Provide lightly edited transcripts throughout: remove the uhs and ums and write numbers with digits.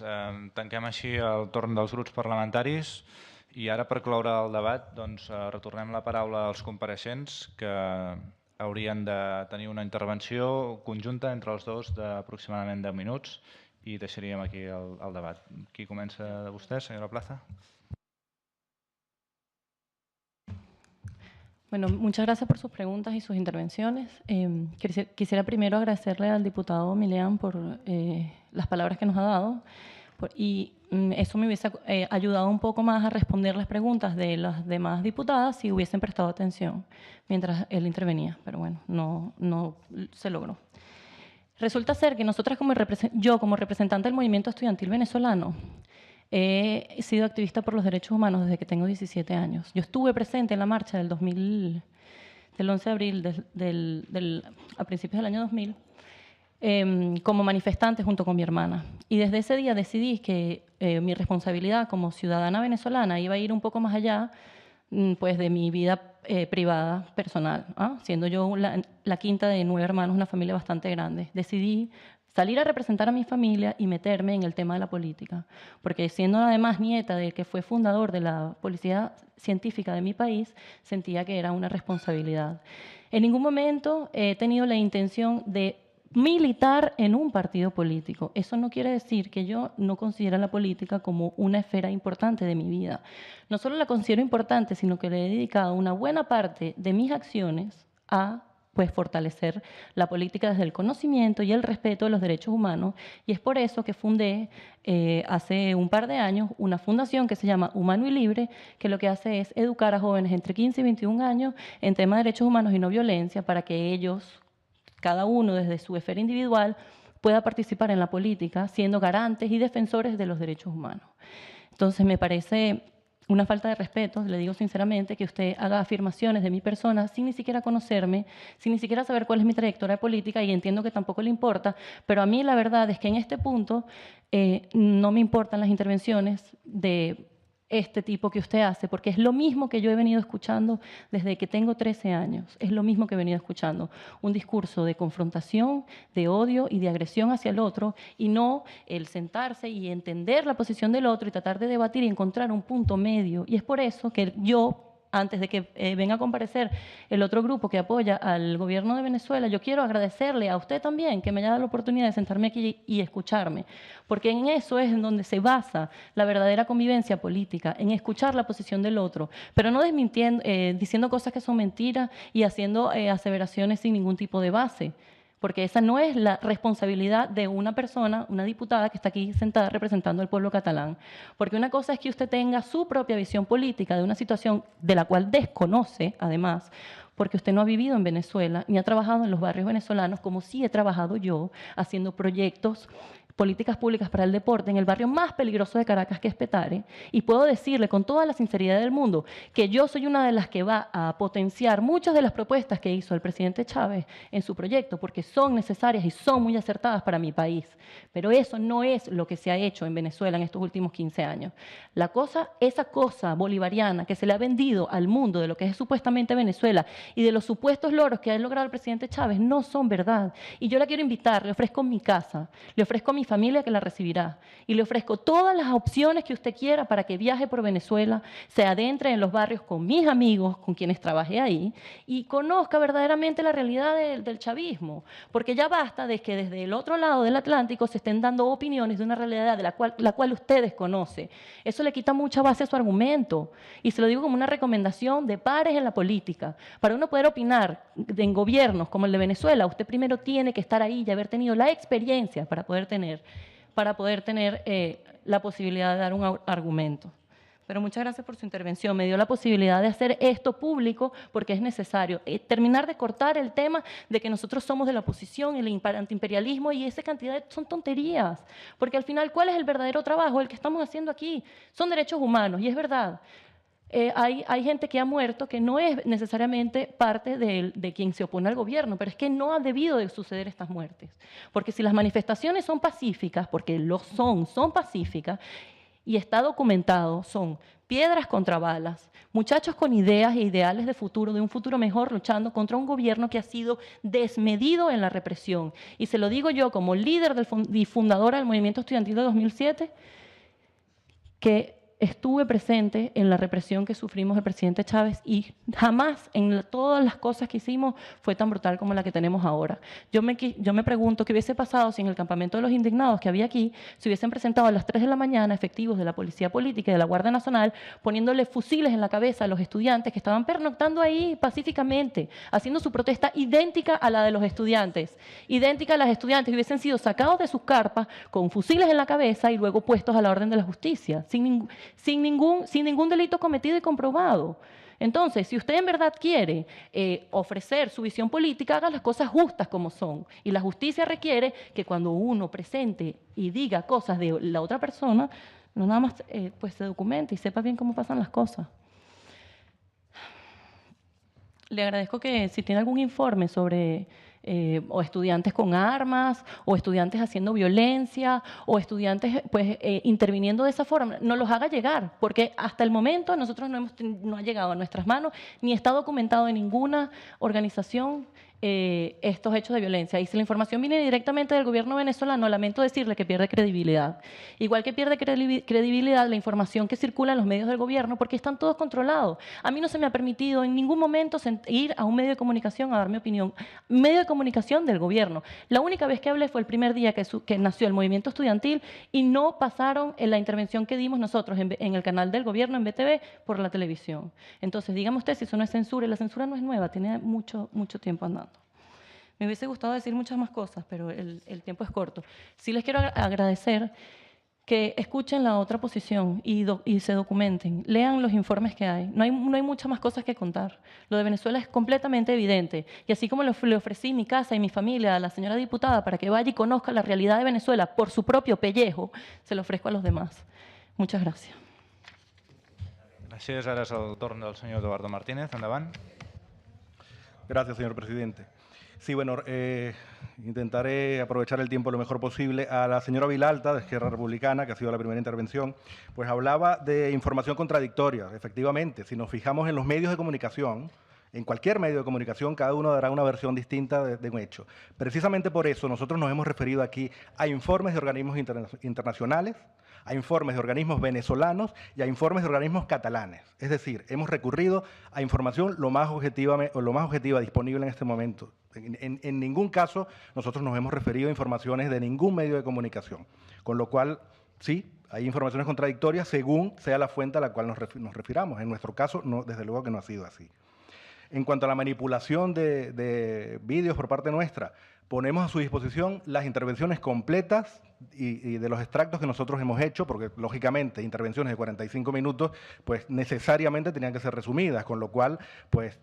Tanquem així el torn dels grups parlamentaris i ara, per cloure el debat, retornem la paraula als compareixents que haurien de tenir una intervenció conjunta entre els dos d'aproximadament 10 minuts i deixaríem aquí el debat. Qui comença de vostè, senyora Plaza? Bueno, muchas gracias por sus preguntas y sus intervenciones. Quisiera primero agradecerle al diputado Milián por las palabras que nos ha dado y eso me hubiese ayudado un poco más a responder las preguntas de las demás diputadas si hubiesen prestado atención mientras él intervenía, pero bueno, no se logró. Resulta ser que nosotras yo como representante del movimiento estudiantil venezolano he sido activista por los derechos humanos desde que tengo 17 años. Yo estuve presente en la marcha del 11 de abril a principios del año 2000 como manifestante junto con mi hermana. Y desde ese día decidí que mi responsabilidad como ciudadana venezolana iba a ir un poco más allá pues, de mi vida privada, personal. Siendo yo la quinta de 9 hermanos, una familia bastante grande. Decidí salir a representar a mi familia y meterme en el tema de la política. Porque siendo además nieta del que fue fundador de la Policía Científica de mi país, sentía que era una responsabilidad. En ningún momento he tenido la intención de militar en un partido político. Eso no quiere decir que yo no considere la política como una esfera importante de mi vida. No solo la considero importante, sino que le he dedicado una buena parte de mis acciones a pues fortalecer la política desde el conocimiento y el respeto de los derechos humanos, y es por eso que fundé hace un par de años una fundación que se llama Humano y Libre, que lo que hace es educar a jóvenes entre 15 y 21 años en temas de derechos humanos y no violencia, para que ellos, cada uno desde su esfera individual, pueda participar en la política siendo garantes y defensores de los derechos humanos. Entonces me parece una falta de respeto, le digo sinceramente, que usted haga afirmaciones de mi persona sin ni siquiera conocerme, sin ni siquiera saber cuál es mi trayectoria política, y entiendo que tampoco le importa, pero a mí la verdad es que en este punto no me importan las intervenciones de este tipo que usted hace, porque es lo mismo que yo he venido escuchando desde que tengo 13 años, es lo mismo que he venido escuchando, un discurso de confrontación, de odio y de agresión hacia el otro, y no el sentarse y entender la posición del otro y tratar de debatir y encontrar un punto medio. Y es por eso que yo, antes de que venga a comparecer el otro grupo que apoya al gobierno de Venezuela, yo quiero agradecerle a usted también que me haya dado la oportunidad de sentarme aquí y escucharme, porque en eso es en donde se basa la verdadera convivencia política, en escuchar la posición del otro, pero no desmintiendo, diciendo cosas que son mentiras y haciendo aseveraciones sin ningún tipo de base, porque esa no es la responsabilidad de una persona, una diputada que está aquí sentada representando al pueblo catalán. Porque una cosa es que usted tenga su propia visión política de una situación de la cual desconoce, además, porque usted no ha vivido en Venezuela ni ha trabajado en los barrios venezolanos como sí he trabajado yo, haciendo proyectos, políticas públicas para el deporte en el barrio más peligroso de Caracas, que es Petare, y puedo decirle con toda la sinceridad del mundo que yo soy una de las que va a potenciar muchas de las propuestas que hizo el presidente Chávez en su proyecto, porque son necesarias y son muy acertadas para mi país. Pero eso no es lo que se ha hecho en Venezuela en estos últimos 15 años. Esa cosa bolivariana que se le ha vendido al mundo de lo que es supuestamente Venezuela y de los supuestos logros que ha logrado el presidente Chávez no son verdad. Y yo la quiero invitar, le ofrezco mi casa, le ofrezco mi familia que la recibirá, y le ofrezco todas las opciones que usted quiera para que viaje por Venezuela, se adentre en los barrios con mis amigos, con quienes trabajé ahí, y conozca verdaderamente la realidad del chavismo, porque ya basta de que desde el otro lado del Atlántico se estén dando opiniones de una realidad de la cual usted desconoce. Eso le quita mucha base a su argumento, y se lo digo como una recomendación de pares en la política. Para uno poder opinar en gobiernos como el de Venezuela, usted primero tiene que estar ahí y haber tenido la experiencia para poder tener la posibilidad de dar un argumento. Pero muchas gracias por su intervención. Me dio la posibilidad de hacer esto público porque es necesario terminar de cortar el tema de que nosotros somos de la oposición, el antiimperialismo y esa cantidad son tonterías. Porque al final, ¿cuál es el verdadero trabajo? El que estamos haciendo aquí son derechos humanos, y es verdad. Hay gente que ha muerto que no es necesariamente parte de quien se opone al gobierno, pero es que no ha debido de suceder estas muertes. Porque si las manifestaciones son pacíficas, porque lo son pacíficas, y está documentado, son piedras contra balas, muchachos con ideas e ideales de futuro, de un futuro mejor, luchando contra un gobierno que ha sido desmedido en la represión. Y se lo digo yo como líder y fundadora del movimiento estudiantil de 2007, que estuve presente en la represión que sufrimos del presidente Chávez y jamás en todas las cosas que hicimos fue tan brutal como la que tenemos ahora. Yo me pregunto qué hubiese pasado si en el campamento de los indignados que había aquí se hubiesen presentado a las 3 de la mañana efectivos de la Policía Política y de la Guardia Nacional poniéndole fusiles en la cabeza a los estudiantes que estaban pernoctando ahí pacíficamente, haciendo su protesta idéntica a la de los estudiantes, idéntica a las estudiantes que hubiesen sido sacados de sus carpas con fusiles en la cabeza y luego puestos a la orden de la justicia, sin ningún delito cometido y comprobado. Entonces, si usted en verdad quiere ofrecer su visión política, haga las cosas justas como son. Y la justicia requiere que cuando uno presente y diga cosas de la otra persona, no nada más pues se documente y sepa bien cómo pasan las cosas. Le agradezco que si tiene algún informe sobre o estudiantes con armas, o estudiantes haciendo violencia, o estudiantes pues, interviniendo de esa forma, nos los haga llegar, porque hasta el momento nosotros no ha llegado a nuestras manos, ni está documentado en ninguna organización estos hechos de violencia. Y si la información viene directamente del gobierno venezolano, lamento decirle que pierde credibilidad. Igual que pierde credibilidad la información que circula en los medios del gobierno, porque están todos controlados. A mí no se me ha permitido en ningún momento ir a un medio de comunicación a dar mi opinión. Medio de comunicación del gobierno. La única vez que hablé fue el primer día que nació el movimiento estudiantil y no pasaron en la intervención que dimos nosotros en el canal del gobierno, en BTV, por la televisión. Entonces, dígame usted si eso no es censura, y la censura no es nueva, tiene mucho tiempo andando. Me hubiese gustado decir muchas más cosas, pero el tiempo es corto. Sí les quiero agradecer que escuchen la otra posición y se documenten, lean los informes que hay. No hay muchas más cosas que contar. Lo de Venezuela es completamente evidente. Y así como le ofrecí mi casa y mi familia a la señora diputada para que vaya y conozca la realidad de Venezuela por su propio pellejo, se lo ofrezco a los demás. Muchas gracias. Gràcies. Ara és el torn del senyor Eduardo Martínez. Endavant. Gracias, señor presidente. Sí, bueno, intentaré aprovechar el tiempo lo mejor posible. A la señora Vilalta, de Esquerra Republicana, que ha sido la primera intervención, pues hablaba de información contradictoria. Efectivamente, si nos fijamos en los medios de comunicación, en cualquier medio de comunicación, cada uno dará una versión distinta de un hecho. Precisamente por eso nosotros nos hemos referido aquí a informes de organismos internacionales, a informes de organismos venezolanos y a informes de organismos catalanes. Es decir, hemos recurrido a información lo más objetiva disponible en este momento. En ningún caso nosotros nos hemos referido a informaciones de ningún medio de comunicación. Con lo cual, sí, hay informaciones contradictorias según sea la fuente a la cual nos refiramos. En nuestro caso, no, desde luego que no ha sido así. En cuanto a la manipulación de vídeos por parte nuestra, ponemos a su disposición las intervenciones completas y de los extractos que nosotros hemos hecho, porque lógicamente intervenciones de 45 minutos pues necesariamente tenían que ser resumidas, con lo cual pues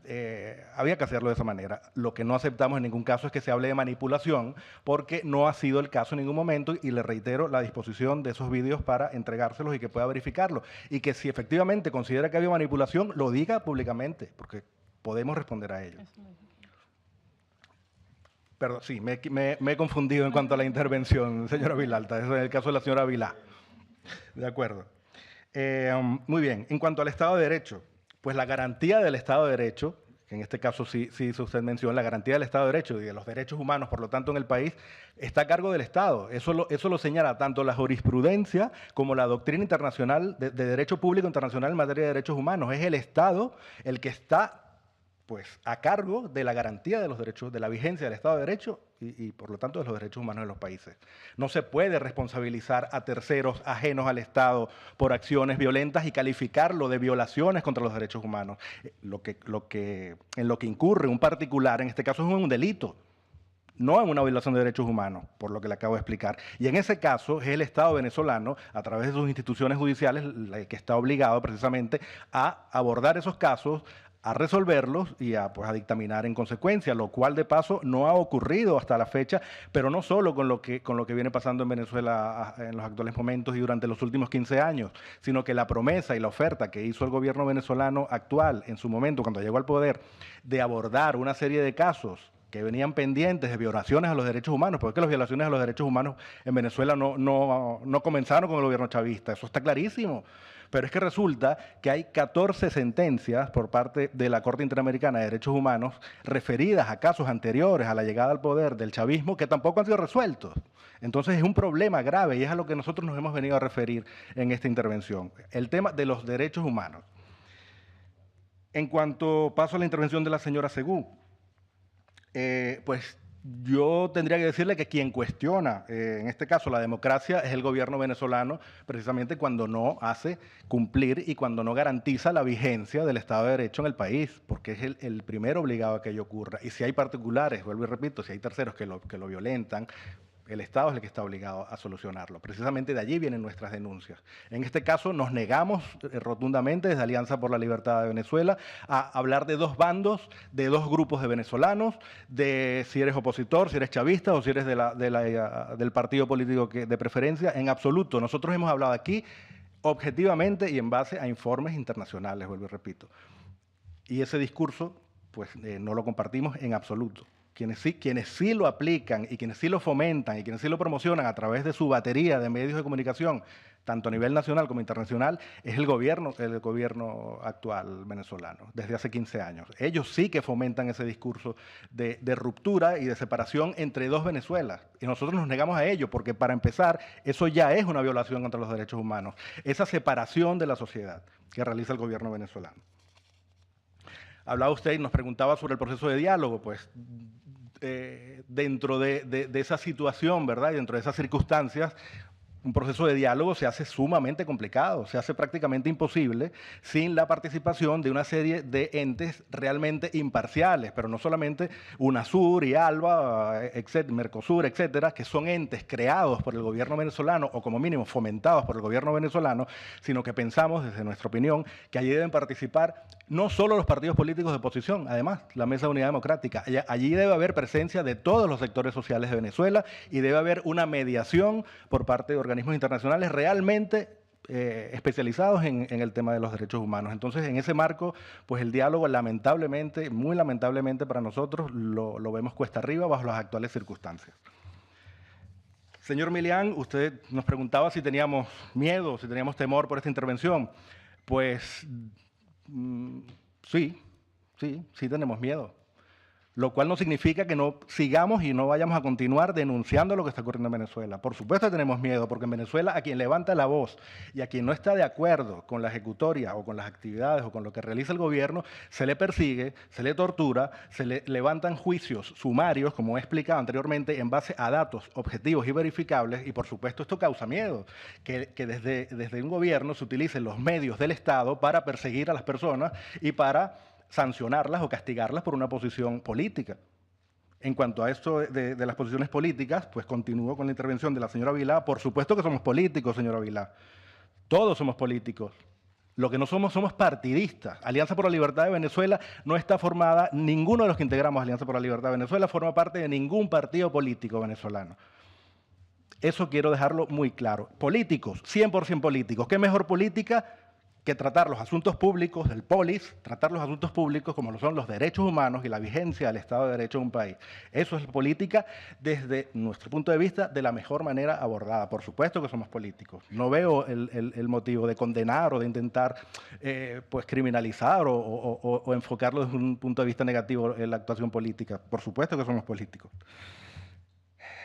había que hacerlo de esa manera. Lo que no aceptamos en ningún caso es que se hable de manipulación, porque no ha sido el caso en ningún momento, y le reitero la disposición de esos vídeos para entregárselos y que pueda verificarlo. Y que si efectivamente considera que había manipulación, lo diga públicamente, porque podemos responder a ello. Perdón, sí, me he confundido en cuanto a la intervención, señora Vilalta. Eso es el caso de la señora Vilá. De acuerdo. Muy bien. En cuanto al Estado de Derecho, pues la garantía del Estado de Derecho, que en este caso sí hizo usted mención, la garantía del Estado de Derecho y de los derechos humanos, por lo tanto, en el país, está a cargo del Estado. Eso lo señala tanto la jurisprudencia como la doctrina internacional de derecho público internacional en materia de derechos humanos. Es el Estado el que está pues a cargo de la garantía de los derechos, de la vigencia del Estado de Derecho y por lo tanto de los derechos humanos en los países. No se puede responsabilizar a terceros ajenos al Estado por acciones violentas y calificarlo de violaciones contra los derechos humanos. En lo que incurre un particular, en este caso es un delito, no en una violación de derechos humanos, por lo que le acabo de explicar. Y en ese caso es el Estado venezolano, a través de sus instituciones judiciales, el que está obligado precisamente a abordar esos casos, a resolverlos y a dictaminar en consecuencia, lo cual de paso no ha ocurrido hasta la fecha, pero no solo con lo que viene pasando en Venezuela en los actuales momentos y durante los últimos 15 años, sino que la promesa y la oferta que hizo el gobierno venezolano actual en su momento, cuando llegó al poder, de abordar una serie de casos que venían pendientes de violaciones a los derechos humanos, porque las violaciones a los derechos humanos en Venezuela no comenzaron con el gobierno chavista, eso está clarísimo. Pero es que resulta que hay 14 sentencias por parte de la Corte Interamericana de Derechos Humanos referidas a casos anteriores a la llegada al poder del chavismo que tampoco han sido resueltos. Entonces es un problema grave y es a lo que nosotros nos hemos venido a referir en esta intervención. El tema de los derechos humanos. En cuanto paso a la intervención de la señora Segú, pues yo tendría que decirle que quien cuestiona, en este caso, la democracia es el gobierno venezolano, precisamente cuando no hace cumplir y cuando no garantiza la vigencia del Estado de Derecho en el país, porque es el primero obligado a que ello ocurra. Y si hay particulares, vuelvo y repito, si hay terceros que lo violentan, el Estado es el que está obligado a solucionarlo. Precisamente de allí vienen nuestras denuncias. En este caso nos negamos rotundamente desde Alianza por la Libertad de Venezuela a hablar de dos bandos, de dos grupos de venezolanos, de si eres opositor, si eres chavista o si eres del partido político de preferencia. En absoluto. Nosotros hemos hablado aquí objetivamente y en base a informes internacionales, vuelvo y repito. Y ese discurso, pues no lo compartimos en absoluto. Quienes sí lo aplican y quienes sí lo fomentan y quienes sí lo promocionan a través de su batería de medios de comunicación, tanto a nivel nacional como internacional, es el gobierno actual venezolano, desde hace 15 años. Ellos sí que fomentan ese discurso de ruptura y de separación entre dos Venezuelas. Y nosotros nos negamos a ello, porque para empezar, eso ya es una violación contra los derechos humanos, esa separación de la sociedad que realiza el gobierno venezolano. Hablaba usted y nos preguntaba sobre el proceso de diálogo, pues dentro de esa situación, ¿verdad? Y dentro de esas circunstancias, un proceso de diálogo se hace sumamente complicado, se hace prácticamente imposible sin la participación de una serie de entes realmente imparciales, pero no solamente UNASUR y ALBA, Mercosur, etcétera, que son entes creados por el gobierno venezolano o como mínimo fomentados por el gobierno venezolano, sino que pensamos, desde nuestra opinión, que allí deben participar no solo los partidos políticos de oposición, además, la Mesa de Unidad Democrática. Allí debe haber presencia de todos los sectores sociales de Venezuela y debe haber una mediación por parte de organismos internacionales realmente especializados en el tema de los derechos humanos. Entonces, en ese marco, pues el diálogo, lamentablemente, muy lamentablemente para nosotros, lo vemos cuesta arriba bajo las actuales circunstancias. Señor Milián, usted nos preguntaba si teníamos miedo, si teníamos temor por esta intervención. Pues sí tenemos miedo. Lo cual no significa que no sigamos y no vayamos a continuar denunciando lo que está ocurriendo en Venezuela. Por supuesto tenemos miedo, porque en Venezuela a quien levanta la voz y a quien no está de acuerdo con la ejecutoria o con las actividades o con lo que realiza el gobierno, se le persigue, se le tortura, se le levantan juicios sumarios, como he explicado anteriormente, en base a datos objetivos y verificables, y por supuesto esto causa miedo, que desde un gobierno se utilicen los medios del Estado para perseguir a las personas y para sancionarlas o castigarlas por una posición política. En cuanto a esto de las posiciones políticas, pues continúo con la intervención de la señora Vilá. Por supuesto que somos políticos, señora Vilá. Todos somos políticos. Lo que no somos partidistas. Alianza por la Libertad de Venezuela no está formada, ninguno de los que integramos Alianza por la Libertad de Venezuela forma parte de ningún partido político venezolano. Eso quiero dejarlo muy claro. Políticos, 100% políticos. ¿Qué mejor política que tratar los asuntos públicos del polis, tratar los asuntos públicos como lo son los derechos humanos y la vigencia del Estado de Derecho en un país? Eso es política desde nuestro punto de vista de la mejor manera abordada. Por supuesto que somos políticos. No veo el motivo de condenar o de intentar pues criminalizar o enfocarlo desde un punto de vista negativo en la actuación política. Por supuesto que somos políticos.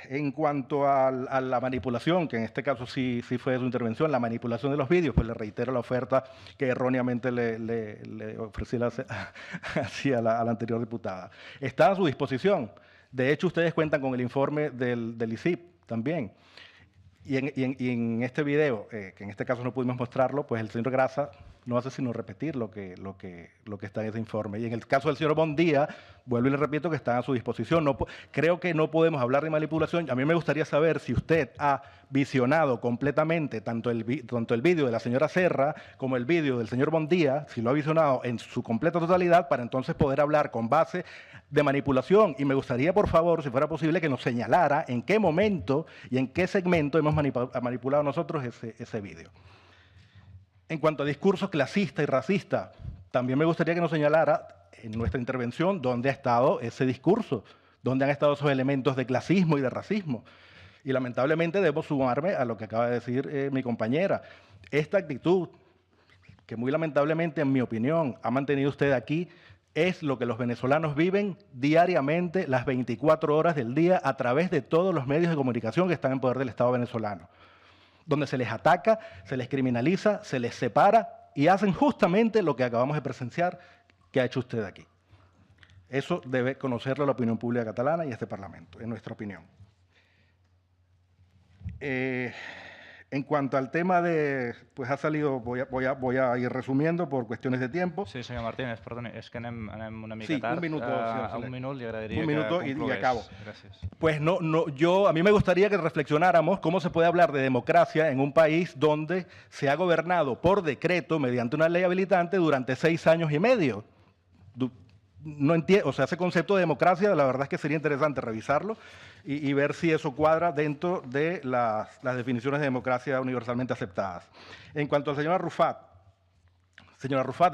En cuanto a la manipulación, que en este caso sí fue su intervención, la manipulación de los vídeos, pues le reitero la oferta que erróneamente le ofrecí a la anterior diputada. Está a su disposición. De hecho, ustedes cuentan con el informe del ICIP también. Y en este video, que en este caso no pudimos mostrarlo, pues el señor Grasa no hace sino repetir lo que está en ese informe. Y en el caso del señor Bondía, vuelvo y le repito que está a su disposición. Creo que no podemos hablar de manipulación. A mí me gustaría saber si usted ha visionado completamente tanto el vídeo de la señora Serra como el vídeo del señor Bondía, si lo ha visionado en su completa totalidad, para entonces poder hablar con base de manipulación. Y me gustaría, por favor, si fuera posible, que nos señalara en qué momento y en qué segmento hemos manipulado nosotros ese vídeo. En cuanto a discurso clasista y racista, también me gustaría que nos señalara en nuestra intervención dónde ha estado ese discurso. ¿Dónde han estado esos elementos de clasismo y de racismo? Y lamentablemente debo sumarme a lo que acaba de decir mi compañera. Esta actitud, que muy lamentablemente, en mi opinión, ha mantenido usted aquí, es lo que los venezolanos viven diariamente, las 24 horas del día, a través de todos los medios de comunicación que están en poder del Estado venezolano, donde se les ataca, se les criminaliza, se les separa y hacen justamente lo que acabamos de presenciar que ha hecho usted aquí. Eso debe conocerlo la opinión pública catalana y este Parlamento, en nuestra opinión. En cuanto al tema de, pues ha salido, voy a ir resumiendo por cuestiones de tiempo. Sí, senyor Martínez, perdoni, és que anem una mica Sí, tard. un minuto. A un minut li agradaria un minuto que y conclogués. acabo. Gràcies. Pues a mí me gustaría que reflexionáramos cómo se puede hablar de democracia en un país donde se ha gobernado por decreto mediante una ley habilitante durante 6 años y medio. No entiendo, o sea, ese concepto de democracia, la verdad es que sería interesante revisarlo y ver si eso cuadra dentro de las definiciones de democracia universalmente aceptadas. En cuanto al señor Arrufat,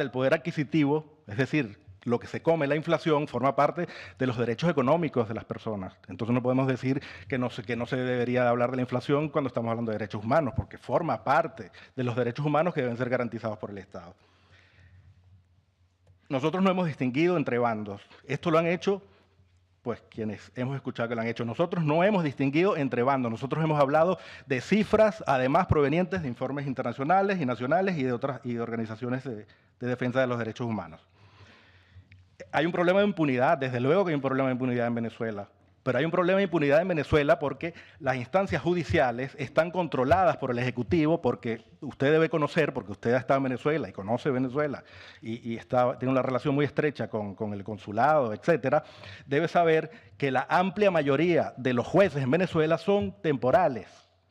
el poder adquisitivo, es decir, lo que se come, la inflación, forma parte de los derechos económicos de las personas. Entonces no podemos decir que no se debería hablar de la inflación cuando estamos hablando de derechos humanos, porque forma parte de los derechos humanos que deben ser garantizados por el Estado. Nosotros no hemos distinguido entre bandos. Esto lo han hecho, pues, quienes hemos escuchado que lo han hecho. Nosotros no hemos distinguido entre bandos. Nosotros hemos hablado de cifras, además provenientes de informes internacionales y nacionales y de organizaciones de defensa de los derechos humanos. Hay un problema de impunidad, desde luego que hay un problema de impunidad en Venezuela. Pero hay un problema de impunidad en Venezuela porque las instancias judiciales están controladas por el Ejecutivo, porque usted debe conocer, porque usted ha estado en Venezuela y conoce Venezuela y tiene una relación muy estrecha con el consulado, etcétera, debe saber que la amplia mayoría de los jueces en Venezuela son temporales.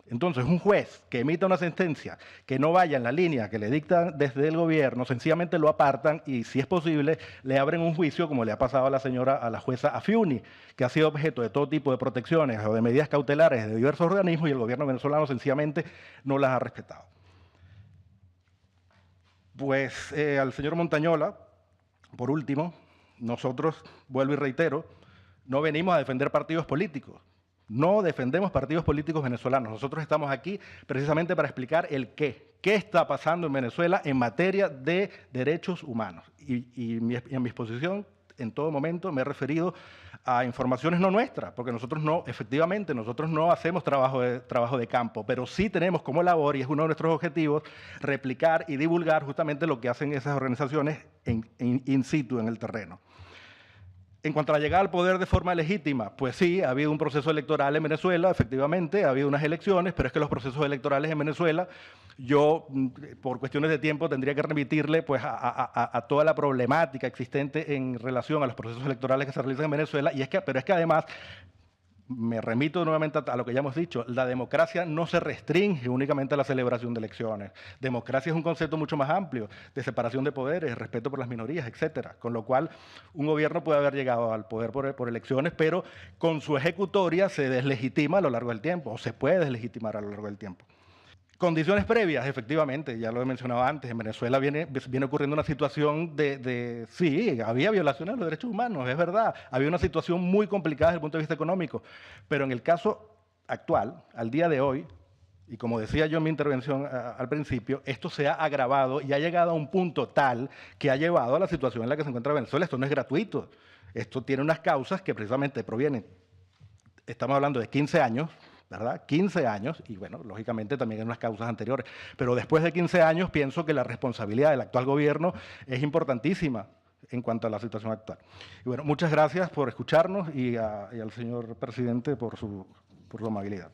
Entonces, un juez que emita una sentencia que no vaya en la línea que le dictan desde el gobierno, sencillamente lo apartan y, si es posible, le abren un juicio, como le ha pasado a la jueza Afiuni, que ha sido objeto de todo tipo de protecciones o de medidas cautelares de diversos organismos y el gobierno venezolano sencillamente no las ha respetado. Pues al señor Montañola, por último, nosotros, vuelvo y reitero, no venimos a defender partidos políticos. No defendemos partidos políticos venezolanos. Nosotros estamos aquí precisamente para explicar el qué. ¿Qué está pasando en Venezuela en materia de derechos humanos? Y en mi exposición, en todo momento, me he referido a informaciones no nuestras, porque efectivamente, nosotros no hacemos trabajo de campo, pero sí tenemos como labor, y es uno de nuestros objetivos, replicar y divulgar justamente lo que hacen esas organizaciones in situ, en el terreno. En cuanto a la llegada al poder de forma legítima, pues sí, ha habido un proceso electoral en Venezuela, efectivamente, ha habido unas elecciones, pero es que los procesos electorales en Venezuela, yo, por cuestiones de tiempo, tendría que remitirle pues, a toda la problemática existente en relación a los procesos electorales que se realizan en Venezuela, pero es que además, me remito nuevamente a lo que ya hemos dicho, la democracia no se restringe únicamente a la celebración de elecciones. Democracia es un concepto mucho más amplio, de separación de poderes, respeto por las minorías, etcétera. Con lo cual, un gobierno puede haber llegado al poder por elecciones, pero con su ejecutoria se deslegitima a lo largo del tiempo, o se puede deslegitimar a lo largo del tiempo. Condiciones previas, efectivamente, ya lo he mencionado antes, en Venezuela viene ocurriendo una situación sí, había violaciones de los derechos humanos, es verdad, había una situación muy complicada desde el punto de vista económico, pero en el caso actual, al día de hoy, y como decía yo en mi intervención al principio, esto se ha agravado y ha llegado a un punto tal que ha llevado a la situación en la que se encuentra Venezuela. Esto no es gratuito, esto tiene unas causas que precisamente provienen, estamos hablando de 15 años, ¿verdad? 15 años, y bueno, lógicamente también en unas causas anteriores. Pero después de 15 años pienso que la responsabilidad del actual gobierno es importantísima en cuanto a la situación actual. Y bueno, muchas gracias por escucharnos y al señor presidente por su amabilidad.